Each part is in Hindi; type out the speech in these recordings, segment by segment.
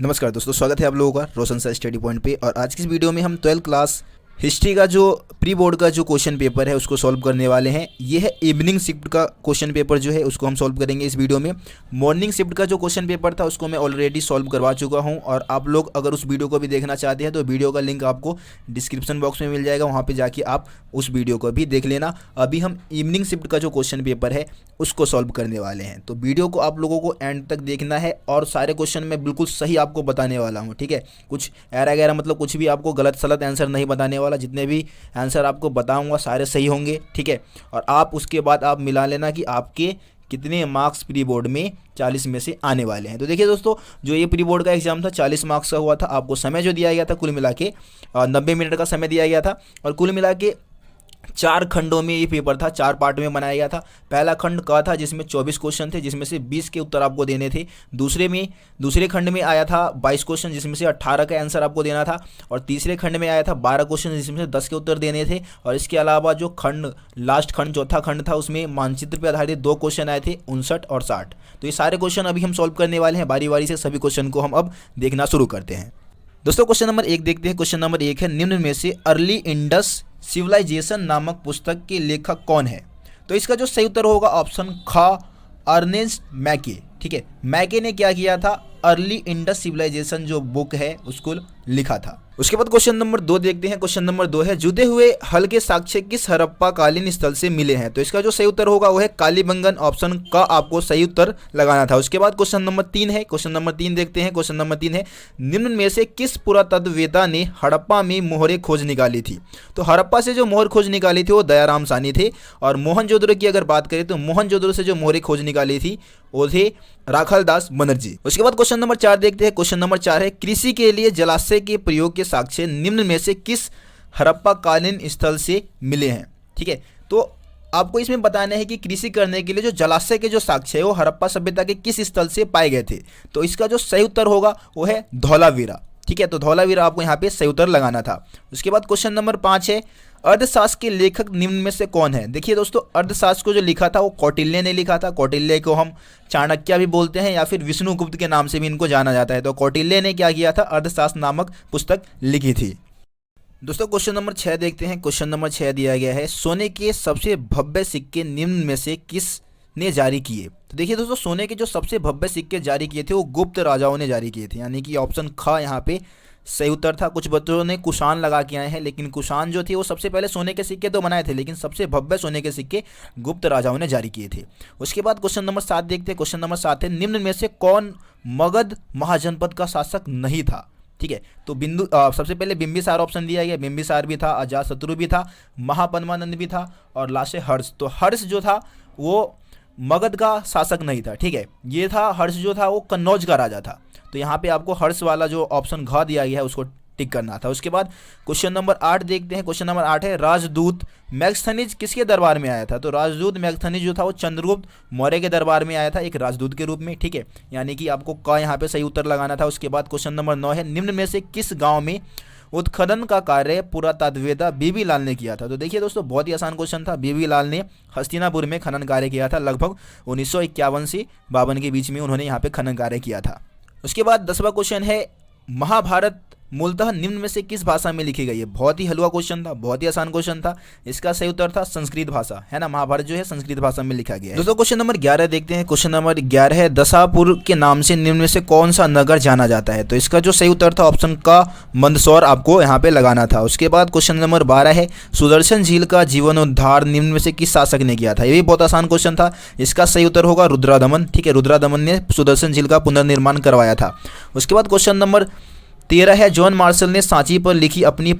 नमस्कार दोस्तों, स्वागत है आप लोगों का रोशन सर स्टडी पॉइंट पे। और आज की इस वीडियो में हम 12th क्लास हिस्ट्री का जो प्री बोर्ड का जो क्वेश्चन पेपर है उसको सॉल्व करने वाले हैं। ये है इवनिंग शिफ्ट का क्वेश्चन पेपर जो है उसको हम सॉल्व करेंगे इस वीडियो में। मॉर्निंग शिफ्ट का जो क्वेश्चन पेपर था उसको मैं ऑलरेडी सॉल्व करवा चुका हूं, और आप लोग अगर उस वीडियो को भी देखना चाहते हैं तो वीडियो का लिंक आपको डिस्क्रिप्शन बॉक्स में मिल जाएगा, वहाँ पर जाके आप उस वीडियो को भी देख लेना। अभी हम इवनिंग शिफ्ट का जो क्वेश्चन पेपर है उसको सॉल्व करने वाले हैं, तो वीडियो को आप लोगों को एंड तक देखना है और सारे क्वेश्चन मैं बिल्कुल सही आपको बताने वाला हूँ। ठीक है, कुछ एरा गैरा मतलब कुछ भी आपको गलत सलत आंसर नहीं बताने वाला। जितने भी आंसर आपको बताऊंगा सारे सही होंगे। ठीक है, और आप उसके बाद आप मिला लेना कि आपके कितने मार्क्स प्री बोर्ड में 40 में से आने वाले हैं। तो देखिए दोस्तों, जो ये प्री बोर्ड का एग्जाम था 40 मार्क्स का हुआ था। आपको समय जो दिया गया था कुल मिला के 90 मिनट का समय दिया गया था, और कुल मिला के 4 खंडों में ये पेपर था, 4 पार्ट में बनाया गया था। पहला खंड का था जिसमें 24 क्वेश्चन थे, जिसमें से 20 के उत्तर आपको देने थे। दूसरे खंड में आया था 22 क्वेश्चन, जिसमें से 18 का आंसर आपको देना था। और तीसरे खंड में आया था 12 क्वेश्चन, जिसमें से 10 के उत्तर देने थे। और इसके अलावा जो लास्ट खंड चौथा खंड था उसमें मानचित्र पर आधारित 2 क्वेश्चन आए थे, 59 और 60। तो ये सारे क्वेश्चन अभी हम सॉल्व करने वाले हैं बारी बारी से। सभी क्वेश्चन को हम अब देखना शुरू करते हैं। दोस्तों क्वेश्चन नंबर 1 देखते हैं। क्वेश्चन नंबर 1 है, निम्न में से अर्ली इंडस सिविलाइजेशन नामक पुस्तक के लेखक कौन है? तो इसका जो सही उत्तर होगा ऑप्शन ख, अर्नेस्ट मैके। ठीक है, मैके ने क्या किया था, अर्ली इंडस सिविलाइजेशन जो बुक है उसको लिखा था। उसके बाद क्वेश्चन नंबर 2 देखते हैं। क्वेश्चन नंबर 2 है, जुदे हुए हल के साक्ष्य किस हड़प्पा कालीन स्थल से मिले हैं? तो इसका जो सही उत्तर होगा वो है कालीबंगन। ऑप्शन का आपको सही उत्तर लगाना था। उसके बाद क्वेश्चन नंबर 3 है। क्वेश्चन नंबर 3 देखते हैं। क्वेश्चन नंबर 3 है, निम्न में से किस पुरातत्ववेत्ता ने हड़प्पा में मोहरे खोज निकाली थी? तो हड़प्पा से जो मोहर खोज निकाली थी वो दयाराम साहनी थे। और मोहनजोदड़ो की अगर बात करें तो मोहनजोदड़ो से जो मोहरे खोज निकाली थी वो थे राखालदास बनर्जी। उसके बाद क्वेश्चन नंबर 4 देखते हैं। क्वेश्चन नंबर 4 है, कृषि के लिए जलाशय के प्रयोग के साक्ष्य निम्न में से किस हड़प्पा कालीन स्थल से मिले हैं? ठीक है, तो आपको इसमें बताना है कि कृषि करने के लिए जो जलाशय के जो साक्ष्य है वो हड़प्पा सभ्यता के किस स्थल से पाए गए थे। तो इसका जो सही उत्तर होगा वो है धौलावीरा। ठीक है, तो धौलावीरा आपको यहाँ पे सही उत्तर लगाना था। उसके बाद क्वेश्चन नंबर 5 है, अर्थशास्त्र के लेखक निम्न में से कौन है? देखिए दोस्तों, अर्थशास्त्र को जो लिखा था वो कौटिल्य ने लिखा था। कौटिल्य को हम चाणक्य भी बोलते हैं या फिर विष्णुगुप्त के नाम से भी इनको जाना जाता है। तो कौटिल्य ने क्या किया था, अर्थशास्त्र नामक पुस्तक लिखी थी। दोस्तों क्वेश्चन नंबर 6 देखते हैं। क्वेश्चन नंबर 6 दिया गया है, सोने के सबसे भव्य सिक्के निम्न में से किस ने जारी किए? तो देखिए दोस्तों, सोने के जो सबसे भव्य सिक्के जारी किए थे वो गुप्त राजाओं ने जारी किए थे, यानी कि ऑप्शन ख यहाँ पे सही उत्तर था। कुछ बच्चों ने कुषाण लगा के आए हैं, लेकिन कुषाण जो थे वो सबसे पहले सोने के सिक्के तो बनाए थे, लेकिन सबसे भव्य सोने के सिक्के गुप्त राजाओं ने जारी किए थे। उसके बाद क्वेश्चन नंबर 7 देखते हैं। क्वेश्चन नंबर 7 है, निम्न में से कौन मगध महाजनपद का शासक नहीं था? ठीक है, तो सबसे पहले बिंबिसार ऑप्शन दिया गया। बिंबिसार भी था, अजातशत्रु भी था, महापद्मानंद भी था, और लास्ट है हर्ष। तो हर्ष जो था वो मगध का शासक नहीं था। ठीक है, ये था हर्ष जो था वो कन्नौज का राजा था। तो यहाँ पे आपको हर्ष वाला जो ऑप्शन घ दिया गया है उसको टिक करना था। उसके बाद क्वेश्चन नंबर 8 देखते हैं। क्वेश्चन नंबर 8 है, राजदूत मैगस्थनीज किसके दरबार में आया था? तो राजदूत मैगस्थनीज जो था वो चंद्रगुप्त मौर्य के दरबार में आया था एक राजदूत के रूप में। ठीक है, यानी कि आपको क यहाँ पे सही उत्तर लगाना था। उसके बाद क्वेश्चन नंबर 9 है, निम्न में से किस गाँव में उत्खनन का कार्य पुरातत्ववेत्ता बीबी लाल ने किया था? तो देखिए दोस्तों, बहुत ही आसान क्वेश्चन था। बीबी लाल ने हस्तिनापुर में खनन कार्य किया था, लगभग 1951 से 52 के बीच में उन्होंने यहाँ पे खनन कार्य किया था। उसके बाद 10वां क्वेश्चन है, महाभारत मूलतः निम्न में से किस भाषा में लिखी गई है? बहुत ही हलवा क्वेश्चन था, बहुत ही आसान क्वेश्चन था। इसका सही उत्तर था संस्कृत भाषा, है ना। महाभारत जो है संस्कृत भाषा में लिखा गया है। दोस्तों क्वेश्चन नंबर 11 देखते हैं। क्वेश्चन नंबर 11 है, दशापुर के नाम से निम्न में से कौन सा नगर जाना जाता है? तो इसका जो सही उत्तर था ऑप्शन का मंदसौर आपको यहाँ पे लगाना था। उसके बाद क्वेश्चन नंबर 12 है, सुदर्शन झील का जीर्णोद्धार निम्न में से किस शासक ने किया था? ये भी बहुत आसान क्वेश्चन था। इसका सही उत्तर होगा रुद्रादमन। ठीक है, रुद्रादमन ने सुदर्शन झील का पुनर्निर्माण करवाया था। उसके बाद क्वेश्चन नंबर 13 है, जॉन मार्शल ने सांची पर लिखी अपनी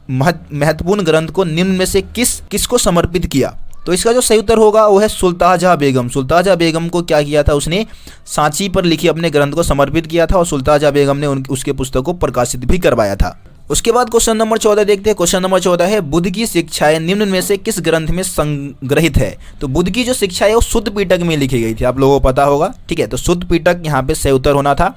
महत्वपूर्ण ग्रंथ को निम्न में से किसको समर्पित किया? तो इसका जो सही उत्तर होगा वो है सुल्तानजहाँ बेगम। सुल्तानजहाँ बेगम को क्या किया था, उसने सांची पर लिखी अपने ग्रंथ को समर्पित किया था, और सुल्तानजहाँ बेगम ने उसके पुस्तक को प्रकाशित भी करवाया था। उसके बाद क्वेश्चन नंबर 14 देखते हैं। क्वेश्चन नंबर 14 है, बुद्ध की शिक्षाएं निम्न में से किस ग्रंथ में संग्रहित है? तो बुद्ध की जो शिक्षा है वो शुद्ध पिटक में लिखी गई थी, आप लोगों को पता होगा। ठीक है, तो शुद्ध पिटक यहाँ पे सही उत्तर होना था।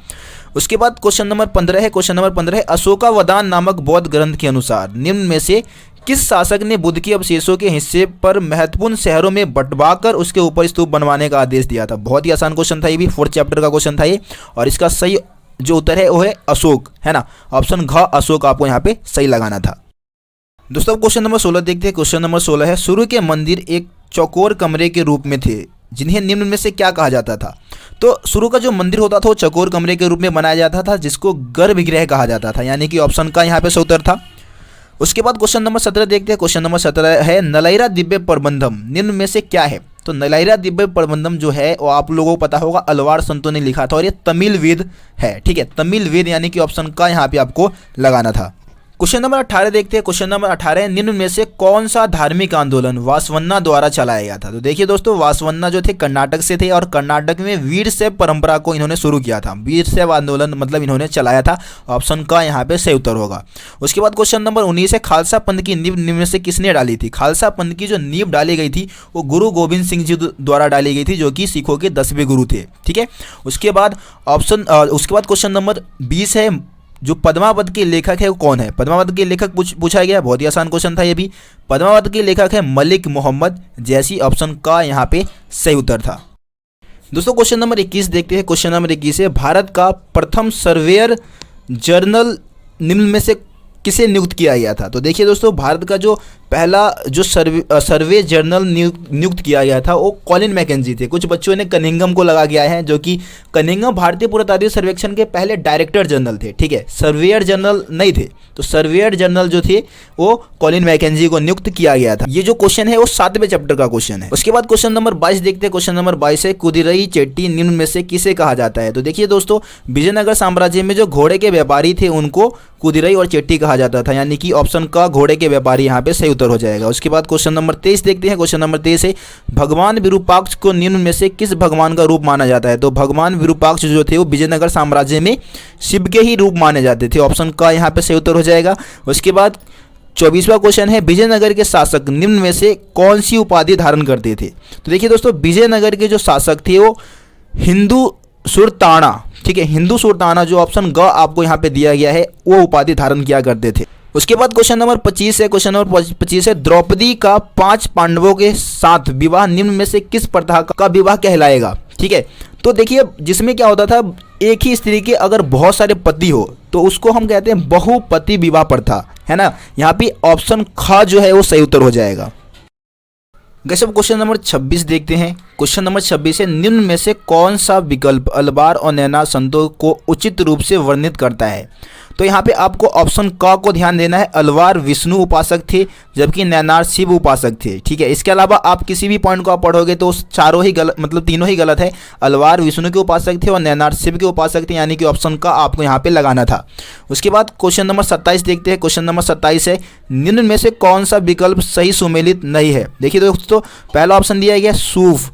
उसके बाद क्वेश्चन नंबर 15 है। क्वेश्चन नंबर 15 है, अशोकावदान नामक बौद्ध ग्रंथ के अनुसार निम्न में से किस शासक ने बुद्ध के अवशेषों के हिस्से पर महत्वपूर्ण शहरों में बंटवाकर उसके ऊपर स्तूप बनवाने का आदेश दिया था? बहुत ही आसान क्वेश्चन था, ये भी 4th चैप्टर का क्वेश्चन था ये, और इसका सही जो उत्तर है वो है अशोक, है ना। ऑप्शन घ अशोक आपको यहाँ पे सही लगाना था। दोस्तों क्वेश्चन नंबर 16 देखते हैं। क्वेश्चन नंबर 16 है, शुरू के मंदिर एक चौकोर कमरे के रूप में थे जिन्हें निम्न में से क्या कहा जाता था। तो शुरू का जो मंदिर होता था वो चौकोर कमरे के रूप में बनाया जाता था जिसको गर्भगृह कहा जाता था, यानी कि ऑप्शन का यहाँ पे सही उत्तर था। उसके बाद क्वेश्चन नंबर 17 देखते हैं। क्वेश्चन नंबर 17 है, नलाइरा दिव्य प्रबंधम निम्न में से क्या है। तो नलाइरा दिव्य प्रबंधम जो है वो आप लोगों को पता होगा अलवार संतों ने लिखा था और ये तमिल वेद है, ठीक है, तमिल वेद, यानी कि ऑप्शन का यहाँ पे आपको लगाना था। क्वेश्चन नंबर 18 देखते हैं। क्वेश्चन नंबर 18 निम्न में से कौन सा धार्मिक आंदोलन वासवन्ना द्वारा चलाया गया था। तो देखिए दोस्तों, वासवन्ना जो थे कर्नाटक से थे और कर्नाटक में वीरशैव परंपरा को इन्होंने शुरू किया था। वीरशैव आंदोलन मतलब इन्होंने चलाया था, ऑप्शन का यहाँ पे सही उत्तर होगा। उसके बाद क्वेश्चन नंबर 19 है, खालसा पंथ की नींव निम्न में से किसने डाली थी। खालसा पंथ की जो नींव डाली गई थी वो गुरु गोविंद सिंह जी द्वारा डाली गई थी, जो कि सिखों के 10वें गुरु थे, ठीक है। उसके बाद क्वेश्चन नंबर 20 है, जो पद्मावत के लेखक है वो कौन है। पद्मावत के लेखक पूछा गया, बहुत ही आसान क्वेश्चन था ये भी। पद्मावत के लेखक है मलिक मोहम्मद जैसी, ऑप्शन का यहाँ पे सही उत्तर था। दोस्तों क्वेश्चन नंबर 21 देखते हैं। क्वेश्चन नंबर 21 है, भारत का प्रथम सर्वेयर जनरल निम्न में से किसे नियुक्त किया गया था। तो देखिए दोस्तों, भारत का जो पहला जो सर्वे जर्नल नियुक्त किया गया था वो कॉलिन मैकेंजी थे। कुछ बच्चों ने कनिंघम को लगा गया है, जो कि कनिंघम भारतीय पुरातात्विक सर्वेक्षण के पहले डायरेक्टर जनरल थे, ठीक है, सर्वेयर जनरल नहीं थे। तो सर्वेयर जनरल जो थे वो कॉलिन मैकेंजी को नियुक्त किया गया था। ये जो क्वेश्चन है वो 7वें चैप्टर का क्वेश्चन है। उसके बाद क्वेश्चन नंबर 22 देखते हैं। क्वेश्चन नंबर 22 है, कुदिरई चेट्टी निम्न में से किसे कहा जाता है। तो देखिए दोस्तों, विजयनगर साम्राज्य में जो घोड़े के व्यापारी थे उनको कुदिरई और चेट्टी कहा जाता था, यानी कि ऑप्शन का घोड़े के व्यापारी यहाँ पे सही उत्तर हो जाएगा। उसके बाद क्वेश्चन नंबर 23 देखते हैं। क्वेश्चन नंबर 23 है, भगवान विरूपाक्ष को निम्न में से किस भगवान का रूप माना जाता है। तो भगवान विरूपाक्ष जो थे वो विजयनगर साम्राज्य में शिव के ही रूप माने जाते थे, ऑप्शन का यहाँ पे सही उत्तर हो जाएगा। उसके बाद 24वां क्वेश्चन है, विजयनगर के शासक निम्न में से कौन सी उपाधि धारण करते थे। तो देखिए दोस्तों, विजयनगर के जो शासक थे वो हिंदू सुरताना, ठीक है, हिंदू सुरताना जो ऑप्शन ग आपको यहाँ पे दिया गया है वो उपाधि धारण किया करते थे। उसके बाद क्वेश्चन नंबर 25 है। क्वेश्चन नंबर 25 है, द्रौपदी का 5 पांडवों के साथ विवाह निम्न में से किस प्रथा का विवाह कहलाएगा, ठीक है। तो देखिए, जिसमें क्या होता था, एक ही स्त्री के अगर बहुत सारे पति हो तो उसको हम कहते हैं बहुपति विवाह प्रथा, है ना। यहाँ पे ऑप्शन ख जो है वो सही उत्तर हो जाएगा। गैस अब क्वेश्चन नंबर 26 देखते हैं। क्वेश्चन नंबर 26 है, निम्न में से कौन सा विकल्प अलवार और नैनार संतों को उचित रूप से वर्णित करता है। तो यहाँ पे आपको ऑप्शन क को ध्यान देना है। अलवार विष्णु उपासक थे जबकि नैनार शिव उपासक थे, ठीक है। इसके अलावा आप किसी भी पॉइंट को आप पढ़ोगे तो चारों ही गलत, मतलब तीनों ही गलत है। अलवार विष्णु के उपासक थे और नैनार शिव के उपासक थे, यानी कि ऑप्शन का आपको यहाँ पे लगाना था। उसके बाद क्वेश्चन नंबर 27 देखते हैं। क्वेश्चन नंबर 27 है, निम्न में से कौन सा विकल्प सही सुमेलित नहीं है। देखिए दोस्तों, पहला ऑप्शन दिया गया सूफ,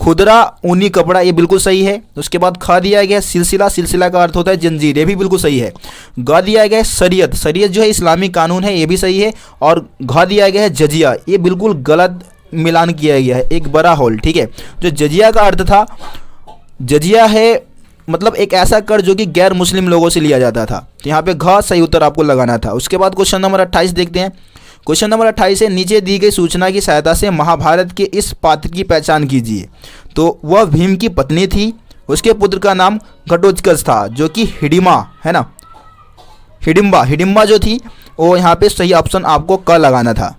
खुदरा ऊनी कपड़ा, ये बिल्कुल सही है। उसके बाद ख दिया गया सिलसिला, सिलसिला का अर्थ होता है जंजीर, ये भी बिल्कुल सही है। ग दिया गया है शरीयत, शरीयत जो है इस्लामी कानून है, ये भी सही है। और घ दिया गया है जजिया, ये बिल्कुल गलत मिलान किया गया है, एक बड़ा होल, ठीक है। जो जजिया का अर्थ था, जजिया है मतलब एक ऐसा कर जो कि गैर मुस्लिम लोगों से लिया जाता था। तो यहाँ पे घ सही उत्तर आपको लगाना था। उसके बाद क्वेश्चन नंबर 28 देखते हैं। क्वेश्चन नंबर 28 है, नीचे दी गई सूचना की सहायता से महाभारत के इस पात्र की पहचान कीजिए। तो वह भीम की पत्नी थी, उसके पुत्र का नाम घटोत्कच था, जो कि हिडिमा, है ना, हिडिम्बा जो थी वो यहाँ पे सही ऑप्शन आपको क लगाना था।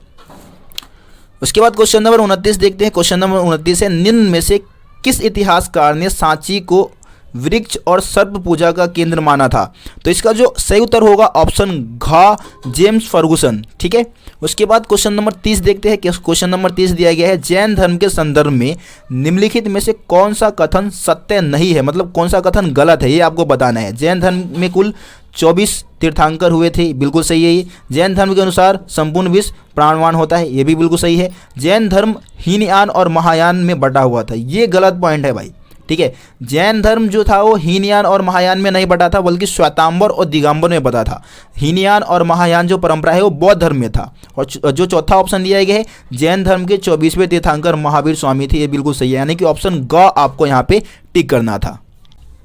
उसके बाद क्वेश्चन नंबर 29 देखते हैं। क्वेश्चन नंबर 29 है, निम्न में से किस इतिहासकार ने सांची को वृक्ष और सर्प पूजा का केंद्र माना था। तो इसका जो सही उत्तर होगा ऑप्शन घ जेम्स फर्गुसन, ठीक है। उसके बाद क्वेश्चन नंबर 30 देखते हैं। क्वेश्चन नंबर 30 दिया गया है, जैन धर्म के संदर्भ में निम्नलिखित में से कौन सा कथन सत्य नहीं है, मतलब कौन सा कथन गलत है, ये आपको बताना है। जैन धर्म में कुल 24 तीर्थंकर हुए थे, बिल्कुल सही है ये। जैन धर्म के अनुसार संपूर्ण विश्व प्राणवान होता है, ये भी बिल्कुल सही है। जैन धर्म हीनयान और महायान में बटा हुआ था, ये गलत पॉइंट है भाई, ठीक है। जैन धर्म जो था वो हीनयान और महायान में नहीं बटा था, बल्कि श्वेतांबर और दिगंबर में बटा था। हीनयान और महायान जो परंपरा है वो बौद्ध धर्म में था। और जो चौथा ऑप्शन दिया गया है, जैन धर्म के 24वें तीर्थंकर महावीर स्वामी थे, ये बिल्कुल सही है, यानी कि ऑप्शन ग आपको यहाँ पे टिक करना था।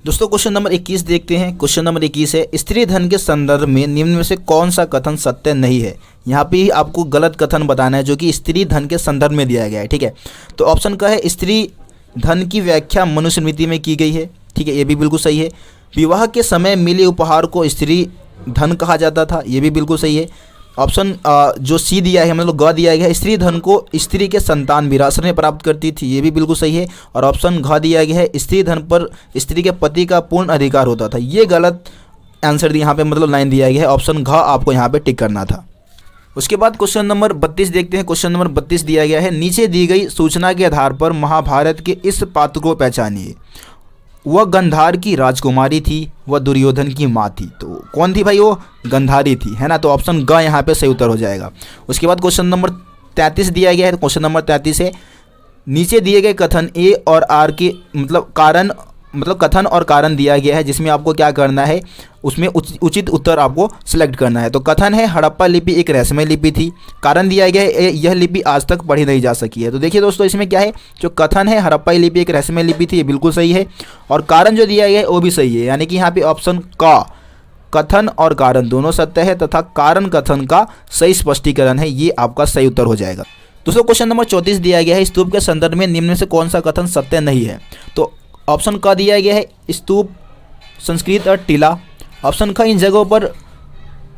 दोस्तों क्वेश्चन नंबर 21 देखते हैं। क्वेश्चन नंबर 21 है, स्त्री धन के संदर्भ में निम्न में से कौन सा कथन सत्य नहीं है। यहाँ पे ही आपको गलत कथन बताना है जो कि स्त्री धन के संदर्भ में दिया गया है, ठीक है। तो ऑप्शन का है, स्त्री धन की व्याख्या मनुस्मृति में की गई है, ठीक है, ये भी बिल्कुल सही है। विवाह के समय मिले उपहार को स्त्री धन कहा जाता था, ये भी बिल्कुल सही है। ऑप्शन जो सी दिया है मतलब ग दिया गया है, स्त्री धन को स्त्री के संतान विरासत में प्राप्त करती थी, ये भी बिल्कुल सही है। और ऑप्शन घ दिया गया है, स्त्री धन पर स्त्री के पति का पूर्ण अधिकार होता था, ये गलत आंसर यहाँ पे मतलब लाइन दिया गया है। ऑप्शन घ आपको यहाँ पे टिक करना था। उसके बाद क्वेश्चन नंबर 32 देखते हैं। क्वेश्चन नंबर 32 दिया गया है, नीचे दी गई सूचना के आधार पर महाभारत के इस पात्र को पहचानिए। वह गंधार की राजकुमारी थी, वह दुर्योधन की माँ थी। तो कौन थी भाई? वो गंधारी थी, है ना। तो ऑप्शन ग यहाँ पे सही उत्तर हो जाएगा। उसके बाद क्वेश्चन नंबर 33 दिया गया है। क्वेश्चन नंबर 33 है, नीचे दिए गए कथन ए और आर के कथन और कारण दिया गया है, जिसमें आपको क्या करना है, उसमें उचित उत्तर आपको सिलेक्ट करना है। तो कथन है हड़प्पा लिपि एक रहस्यमय लिपि थी। कारण दिया गया है यह लिपि आज तक पढ़ी नहीं जा सकी है। तो देखिए दोस्तों, इसमें क्या है, जो कथन है हड़प्पा लिपि एक रहस्यमय लिपि थी, ये बिल्कुल सही है। और कारण जो दिया गया है वो भी सही है, यानी कि यहाँ पे ऑप्शन का कथन और कारण दोनों सत्य है तथा कारण कथन का सही स्पष्टीकरण है, ये आपका सही उत्तर हो जाएगा। दोस्तों क्वेश्चन नंबर 34 दिया गया है, स्तूप के संदर्भ में निम्न में से कौन सा कथन सत्य नहीं है। तो ऑप्शन क दिया गया है, स्तूप संस्कृत और टीला। ऑप्शन ख, इन जगहों पर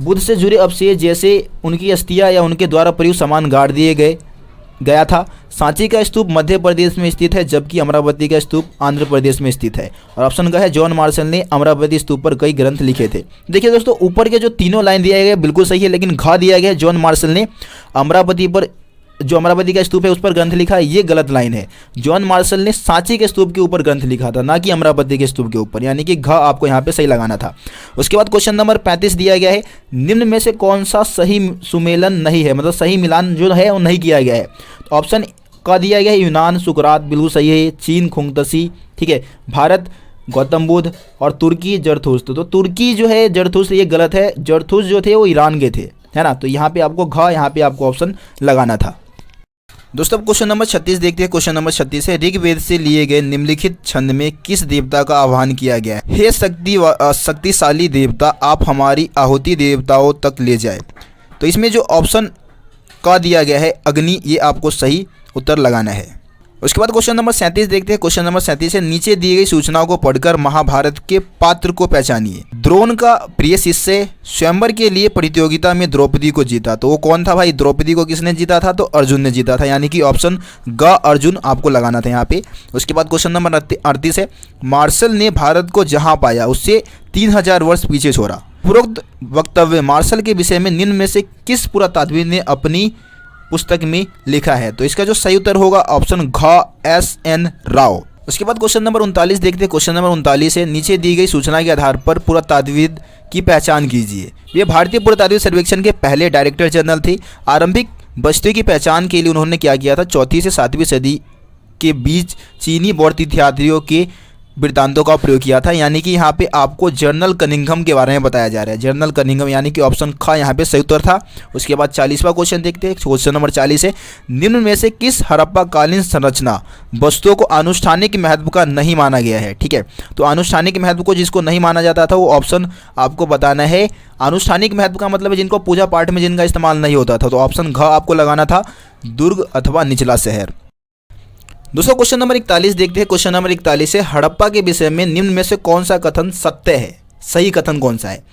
बुद्ध से जुड़े अवशेष जैसे उनकी अस्थियां या उनके द्वारा प्रयुक्त सामान गाड़ दिए गया था। सांची का स्तूप मध्य प्रदेश में स्थित है, जबकि अमरावती का स्तूप आंध्र प्रदेश में स्थित है। और ऑप्शन का है, जॉन मार्शल ने अमरावती स्तूप पर कई ग्रंथ लिखे थे। देखिए दोस्तों, ऊपर के जो तीनों लाइन दिया गया बिल्कुल सही है, लेकिन घ दिया गया है, जॉन मार्शल ने अमरावती पर जो अमरावती का स्तूप है उस पर ग्रंथ लिखा है, ये गलत लाइन है। जॉन मार्शल ने सांची के स्तूप के ऊपर ग्रंथ लिखा था, ना कि अमरावती के स्तूप के ऊपर, यानी कि घ आपको यहाँ पे सही लगाना था। उसके बाद क्वेश्चन नंबर 35 दिया गया है, निम्न में से कौन सा सही सुमेलन नहीं है, मतलब सही मिलान जो है वो नहीं किया गया है। तो ऑप्शन का दिया गया है, यूनान सुकरात, बिल्कुल सही है। चीन खुंगतसी, ठीक है। भारत गौतम बुद्ध, और तुर्की जरथुस्त। तो तुर्की जो है जरथुस्त, ये गलत है। जरथुस्त जो थे वो ईरान के थे, है ना। तो यहाँ पे आपको घ, यहाँ पे आपको ऑप्शन लगाना था। दोस्तों क्वेश्चन नंबर 36 देखते हैं। क्वेश्चन नंबर 36 है, ऋग्वेद से लिए गए निम्नलिखित छंद में किस देवता का आह्वान किया गया है। हे शक्तिशाली देवता, आप हमारी आहुति देवताओं तक ले जाए। तो इसमें जो ऑप्शन का दिया गया है अग्नि, ये आपको सही उत्तर लगाना है। उसके बाद क्वेश्चन नंबर 37 देखते हैं। क्वेश्चन नंबर 37 है, नीचे दी गई सूचनाओं को पढ़कर महाभारत के पात्र को पहचानिए। द्रोण का प्रिय शिष्य स्वयंवर के लिए प्रतियोगिता में द्रौपदी को जीता, तो वो कौन था भाई? द्रौपदी को किसने जीता था? तो अर्जुन ने जीता था, यानी कि ऑप्शन ग अर्जुन आपको लगाना था यहाँ पे। उसके बाद क्वेश्चन नंबर 38 है, मार्शल ने भारत को जहाँ पाया उससे 3000 वर्ष पीछे छोड़ा। उपरोक्त वक्तव्य मार्शल के विषय में निम्न में से किस पुरातात्विक ने अपनी पुस्तक में लिखा है। तो इसका जो सही उत्तर होगा ऑप्शन घ S.N. राव। उसके बाद क्वेश्चन नंबर 39 देखते हैं। क्वेश्चन नंबर 39 है, नीचे दी गई सूचना के आधार पर पुरातात्विक की पहचान कीजिए। ये भारतीय पुरातात्विक सर्वेक्षण के पहले डायरेक्टर जनरल थे। आरंभिक बस्तियों की पहचान के लिए उन्होंने क्या किया था, 4वीं से 7वीं सदी के बीच चीनी बौद्ध तीर्थयात्रियों के वृत्तांतों का प्रयोग किया था, यानी कि यहाँ पे आपको जनरल कनिंघम के बारे में बताया जा रहा है। जनरल कनिंघम, यानी कि ऑप्शन ख यहाँ पे सही उत्तर था। उसके बाद 40वां क्वेश्चन देखते हैं। क्वेश्चन नंबर 40 है, निम्न में से किस हड़प्पा कालीन संरचना वस्तुओं को आनुष्ठानिक महत्व का नहीं माना गया है। ठीक है, तो आनुष्ठानिक महत्व को जिसको नहीं माना जाता था वो ऑप्शन आपको बताना है। आनुष्ठानिक महत्व का मतलब है जिनको पूजा पाठ में जिनका इस्तेमाल नहीं होता था, तो ऑप्शन घ आपको लगाना था, दुर्ग अथवा निचला शहर। दोस्तों क्वेश्चन नंबर 41 देखते हैं। क्वेश्चन नंबर 41 है, हड़प्पा के विषय में निम्न में से कौन सा कथन सत्य है, सही कथन कौन सा है।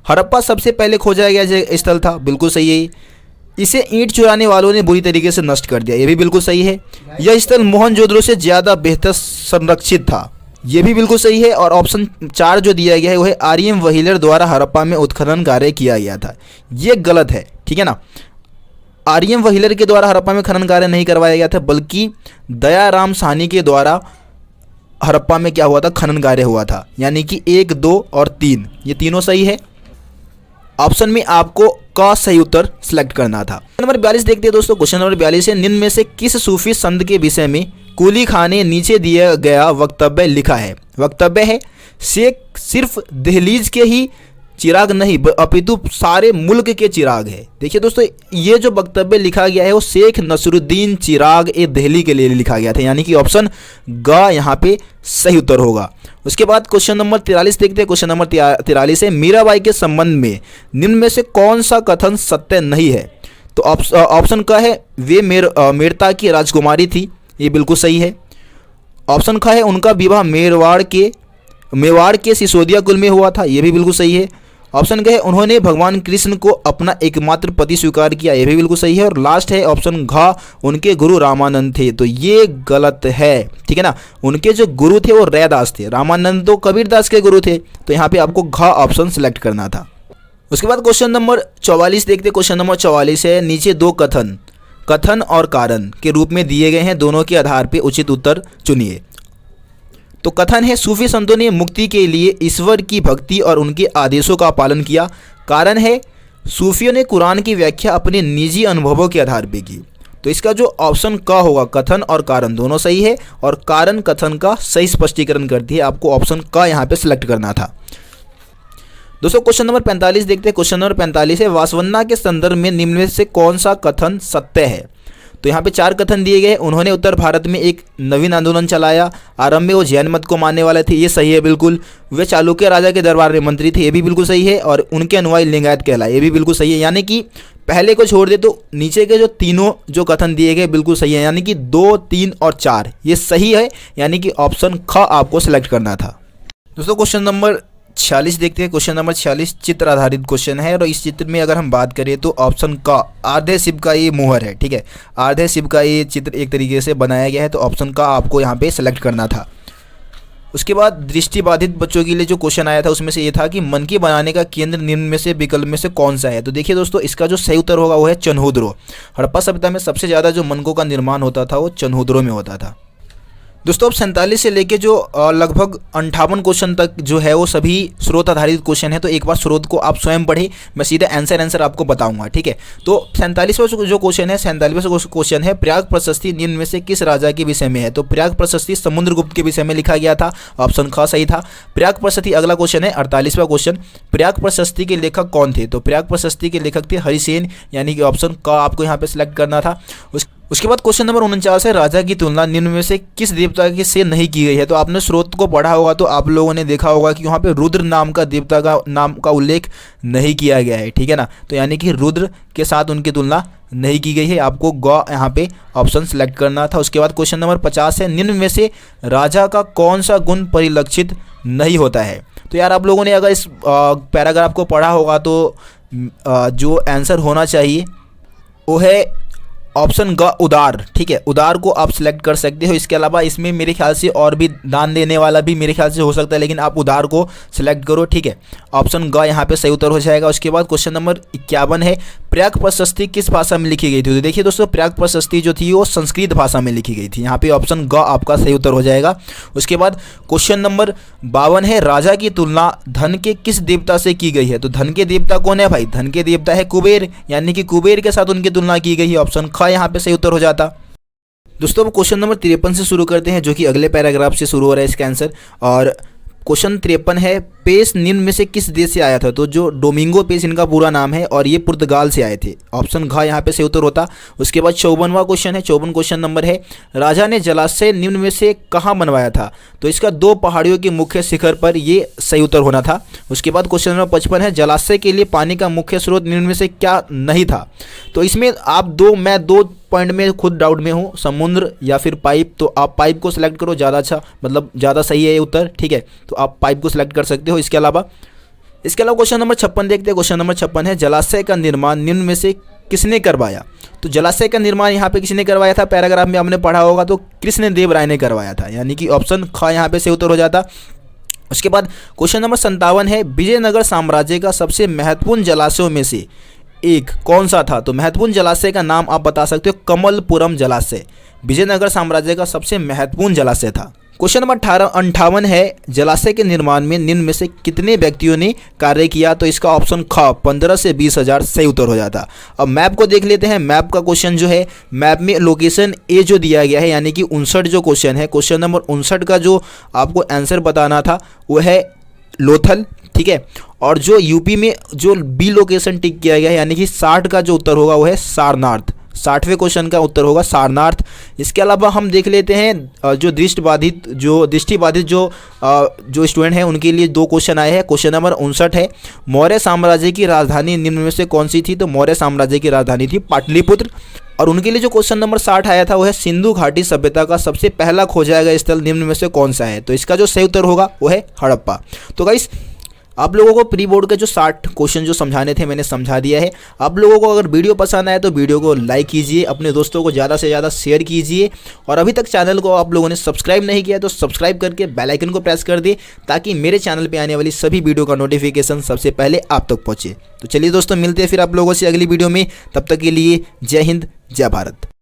हड़प्पा सबसे पहले खोजा गया स्थल था, बिल्कुल सही है। इसे ईंट चुराने वालों ने बुरी तरीके से नष्ट कर दिया, ये भी बिल्कुल सही है। यह स्थल मोहनजोदड़ो से ज़्यादा बेहतर संरक्षित था, ये भी बिल्कुल सही है। और ऑप्शन 4 जो दिया गया है वो है आर्यम व्हीलर द्वारा हड़प्पा में उत्खनन कार्य किया गया था, ये गलत है, ठीक है ना। आर्यम व्हीलर के द्वारा हड़प्पा में खनन कार्य नहीं करवाया गया था, बल्कि दयाराम साहनी के द्वारा हड़प्पा में क्या हुआ था, खनन कार्य हुआ था, यानी कि 1, 2 और 3 ये तीनों सही है। ऑप्शन में आपको का सही उत्तर सिलेक्ट करना था। नंबर 42 देखते हैं दोस्तों। क्वेश्चन नंबर 42 है, निम्न में से किस सूफी संत के विषय में कुली खान ने नीचे दिया गया वक्तव्य लिखा है। वक्तव्य है, शेख सिर्फ दहलीज के ही चिराग नहीं अपितु सारे मुल्क के चिराग है। देखिए दोस्तों, ये जो वक्तव्य लिखा गया है वो शेख नसरुद्दीन चिराग ए दिल्ली के लिए लिखा गया था, यानी कि ऑप्शन ग यहाँ पे सही उत्तर होगा। उसके बाद क्वेश्चन नंबर 43 देखते हैं। क्वेश्चन नंबर 43 है, मीराबाई के संबंध में निम्न में से कौन सा कथन सत्य नहीं है। तो ऑप्शन का है वे मेरता की राजकुमारी थी, ये बिल्कुल सही है। ऑप्शन का है उनका विवाह मेरवाड़ के मेवाड़ के सिसोदिया कुल में हुआ था, ये भी बिल्कुल सही है। ऑप्शन ग है उन्होंने भगवान कृष्ण को अपना एकमात्र पति स्वीकार किया, ये भी बिल्कुल सही है। और लास्ट है ऑप्शन घ, उनके गुरु रामानंद थे, तो ये गलत है, ठीक है ना। उनके जो गुरु थे वो रैदास थे, रामानंद तो कबीरदास के गुरु थे, तो यहाँ पे आपको घ ऑप्शन सेलेक्ट करना था। उसके बाद क्वेश्चन नंबर 44 देखते। क्वेश्चन नंबर 44 है, नीचे दो कथन और कारण के रूप में दिए गए हैं, दोनों के आधार पर उचित उत्तर चुनिए। तो कथन है, सूफी संतों ने मुक्ति के लिए ईश्वर की भक्ति और उनके आदेशों का पालन किया। कारण है, सूफियों ने कुरान की व्याख्या अपने निजी अनुभवों के आधार पर की। तो इसका जो ऑप्शन क होगा, कथन और कारण दोनों सही है, और कारण कथन का सही स्पष्टीकरण करती है, आपको ऑप्शन क यहाँ पे सिलेक्ट करना था। दोस्तों क्वेश्चन नंबर 45 देखते हैं। क्वेश्चन नंबर 45 है, वासवन्ना के संदर्भ में निम्न में से कौन सा कथन सत्य है। तो यहाँ पे 4 कथन दिए गए। उन्होंने उत्तर भारत में एक नवीन आंदोलन चलाया, आरंभ में वो जैन मत को मानने वाले थे, ये सही है बिल्कुल। वे चालुक्य राजा के दरबार में मंत्री थे, ये भी बिल्कुल सही है। और उनके अनुयायी लिंगायत कहलाए, ये भी बिल्कुल सही है। यानी कि पहले को छोड़ दे तो नीचे के जो तीनों जो कथन दिए गए बिल्कुल सही है, यानी कि 2, 3 और 4 ये सही है, यानी कि ऑप्शन ख आपको सेलेक्ट करना था। दोस्तों क्वेश्चन नंबर 46 देखते हैं। क्वेश्चन नंबर 46 चित्र आधारित क्वेश्चन है, और इस चित्र में अगर हम बात करें तो ऑप्शन का आधे शिव का ये मोहर है, ठीक है। आधे शिव का ये चित्र एक तरीके से बनाया गया है, तो ऑप्शन का आपको यहाँ पे सेलेक्ट करना था। उसके बाद दृष्टिबाधित बच्चों के लिए जो क्वेश्चन आया था उसमें से ये था कि मन की बनाने का केंद्र निम्न में से विकल्प में से कौन सा है। तो देखिए दोस्तों, इसका जो सही उत्तर होगा वो है चन्हुद्रो। हड़प्पा सभ्यता में सबसे ज़्यादा जो मनकों का निर्माण होता था वो चन्हुद्रो में होता था। दोस्तों अब 47 से लेके जो लगभग 58 क्वेश्चन तक जो है वो सभी स्रोत आधारित क्वेश्चन है, तो एक बार स्रोत को आप स्वयं पढ़ें, मैं सीधा आंसर आपको बताऊंगा, ठीक है। तो 47वां जो क्वेश्चन है, 47वां क्वेश्चन है, प्रयाग प्रशस्ति निम्न में से किस राजा के विषय में है। तो प्रयाग प्रशस्ति समुद्रगुप्त के विषय में लिखा गया था, ऑप्शन ख सही था। प्रयाग प्रशस्ति अगला क्वेश्चन है 48वां क्वेश्चन, प्रयाग प्रशस्ति के लेखक कौन थे। तो प्रयाग प्रशस्ति के लेखक थे हरिसेन, यानी कि ऑप्शन क आपको यहाँ पे सिलेक्ट करना था। उसके बाद क्वेश्चन नंबर 49 है, राजा की तुलना निम्न में से किस देवता के से नहीं की गई है। तो आपने स्रोत को पढ़ा होगा तो आप लोगों ने देखा होगा कि वहाँ पे रुद्र नाम का देवता का नाम का उल्लेख नहीं किया गया है, ठीक है ना। तो यानी कि रुद्र के साथ उनकी तुलना नहीं की गई है, आपको ग यहाँ पे ऑप्शन सेलेक्ट करना था। उसके बाद क्वेश्चन नंबर 50 है, निम्न में से राजा का कौन सा गुण परिलक्षित नहीं होता है। तो यार आप लोगों ने अगर इस पैराग्राफ को पढ़ा होगा तो जो आंसर होना चाहिए वो है ऑप्शन ग उदार, ठीक है। उदार को आप सिलेक्ट कर सकते हो। इसके अलावा इसमें मेरे ख्याल से और भी दान देने वाला भी मेरे ख्याल से हो सकता है, लेकिन आप उदार को सिलेक्ट करो, ठीक है। ऑप्शन ग यहाँ पे सही उत्तर हो जाएगा। उसके बाद क्वेश्चन नंबर 51 है, प्रयाग प्रशस्ति किस भाषा में लिखी गई थी। तो देखिए दोस्तों, प्रयाग प्रशस्ति जो थी वो संस्कृत भाषा में लिखी गई थी, यहाँ पे ऑप्शन ग आपका सही उत्तर हो जाएगा। उसके बाद क्वेश्चन नंबर 52 है, राजा की तुलना धन के किस देवता से की गई है। तो धन के देवता कौन है भाई, धन के देवता है कुबेर, यानी कि कुबेर के साथ उनकी तुलना की गई है, ऑप्शन ख यहाँ पे सही उत्तर हो जाता। दोस्तों अब क्वेश्चन नंबर 53 से शुरू करते हैं, जो कि अगले पैराग्राफ से शुरू हो रहा है इसका आंसर। और क्वेश्चन 53 है, पेस निम्न में से किस देश से आया था। तो जो डोमिंगो पेस इनका पूरा नाम है और ये पुर्तगाल से आए थे, ऑप्शन घ यहाँ पे सही उत्तर होता। उसके बाद 54वां क्वेश्चन है, 54 क्वेश्चन नंबर है, राजा ने जलाशय निम्न में से कहाँ बनवाया था। तो इसका 2 पहाड़ियों के मुख्य शिखर पर, ये सही उत्तर होना था। उसके बाद क्वेश्चन नंबर 55 है, जलाशय के लिए पानी का मुख्य स्रोत निम्न में से क्या नहीं था। तो इसमें आप मैं दो पॉइंट में खुद डाउट में हूँ, समुद्र या फिर पाइप। तो आप पाइप को सिलेक्ट करो, ज़्यादा अच्छा, मतलब ज़्यादा सही है ये उत्तर, ठीक है। तो आप पाइप को सिलेक्ट कर सकते हो। इसके अलावा क्वेश्चन नंबर 56 देखते हैं। क्वेश्चन नंबर 56 है, जलाशय का निर्माण निम्न में से किसने करवाया। तो जलाशय का निर्माण यहाँ पे किसने करवाया था, पैराग्राफ में आपने पढ़ा होगा, तो कृष्णदेव राय ने करवाया था, यानी कि ऑप्शन ख यहाँ पे सही उत्तर हो जाता। उसके बाद क्वेश्चन नंबर 57 है, विजयनगर साम्राज्य का सबसे महत्वपूर्ण जलाशयों में से एक कौन सा था। तो महत्वपूर्ण जलाशय का नाम आप बता सकते हो, कमलपुरम जलाशय विजयनगर साम्राज्य का सबसे महत्वपूर्ण जलाशय था। क्वेश्चन नंबर 58 है, जलाशय के निर्माण में निम्न में से कितने व्यक्तियों ने कार्य किया। तो इसका ऑप्शन ख 15 से 20 हज़ार सही उत्तर हो जाता। अब मैप को देख लेते हैं। मैप का क्वेश्चन जो है, मैप में लोकेशन ए जो दिया गया है, यानी कि 59 जो क्वेश्चन है, क्वेश्चन नंबर 59 का जो आपको आंसर बताना था वो है लोथल, ठीक है। और जो यूपी में जो बी लोकेशन टिक किया गया है, यानी कि 60 का जो उत्तर होगा वो है सारनाथ। 60वें क्वेश्चन का उत्तर होगा सारनाथ। इसके अलावा हम देख लेते हैं जो दृष्टिबाधित जो स्टूडेंट हैं उनके लिए 2 क्वेश्चन आए हैं। क्वेश्चन नंबर 59 है, मौर्य साम्राज्य की राजधानी निम्न में से कौन सी थी? तो मौर्य साम्राज्य की राजधानी थी पाटलिपुत्र। और उनके लिए जो क्वेश्चन नंबर 60 आया था वो है, सिंधु घाटी सभ्यता का सबसे पहला खोजा गया स्थल निम्न में से कौन सा है? तो इसका जो सही उत्तर होगा वो है हड़प्पा। तो गाइस आप लोगों को प्री बोर्ड के जो 60 क्वेश्चन जो समझाने थे मैंने समझा दिया है। आप लोगों को अगर वीडियो पसंद आए तो वीडियो को लाइक कीजिए, अपने दोस्तों को ज़्यादा से ज़्यादा शेयर कीजिए, और अभी तक चैनल को आप लोगों ने सब्सक्राइब नहीं किया तो सब्सक्राइब करके बेल आइकन को प्रेस कर दिए, ताकि मेरे चैनल पर आने वाली सभी वीडियो का नोटिफिकेशन सबसे पहले आप तक पहुँचे। तो चलिए दोस्तों, मिलते हैं फिर आप लोगों से अगली वीडियो में। तब तक के लिए जय हिंद, जय भारत।